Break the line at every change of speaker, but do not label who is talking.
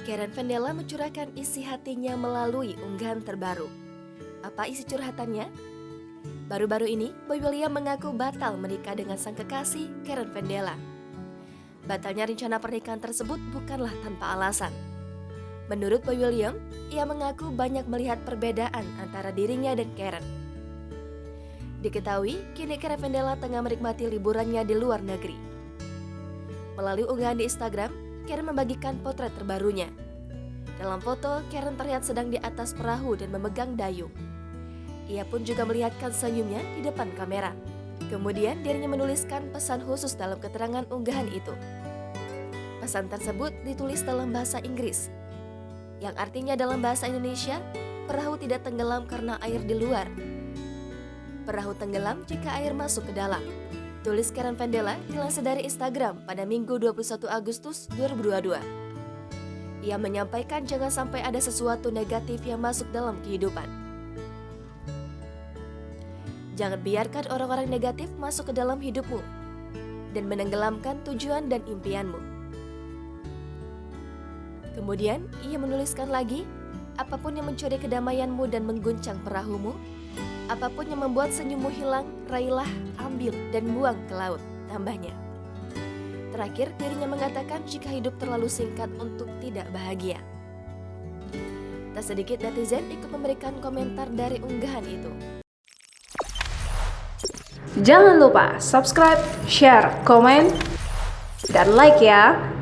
Karen Vendela mencurahkan isi hatinya melalui unggahan terbaru. Apa isi curhatannya? Baru-baru ini, Boy William mengaku batal menikah dengan sang kekasih, Karen Vendela. Batalnya rencana pernikahan tersebut bukanlah tanpa alasan. Menurut Boy William, ia mengaku banyak melihat perbedaan antara dirinya dan Karen. Diketahui, kini Karen Vendela tengah menikmati liburannya di luar negeri. Melalui unggahan di Instagram, Karen membagikan potret terbarunya. Dalam foto, Karen terlihat sedang di atas perahu dan memegang dayung. Ia pun juga melihatkan senyumnya di depan kamera. Kemudian dirinya menuliskan pesan khusus dalam keterangan unggahan itu. Pesan tersebut ditulis dalam bahasa Inggris, yang artinya dalam bahasa Indonesia, perahu tidak tenggelam karena air di luar. Perahu tenggelam jika air masuk ke dalam. Tulis Karen Vendela dilansir dari Instagram pada Minggu 21 Agustus 2022. Ia menyampaikan jangan sampai ada sesuatu negatif yang masuk dalam kehidupan. Jangan biarkan orang-orang negatif masuk ke dalam hidupmu dan menenggelamkan tujuan dan impianmu. Kemudian, ia menuliskan lagi, apapun yang mencuri kedamaianmu dan mengguncang perahumu, apapun yang membuat senyummu hilang, raihlah, ambil, dan buang ke laut, tambahnya. Terakhir, dirinya mengatakan jika hidup terlalu singkat untuk tidak bahagia. Tak sedikit netizen ikut memberikan komentar dari unggahan itu.
Jangan lupa subscribe, share, komen, dan like ya!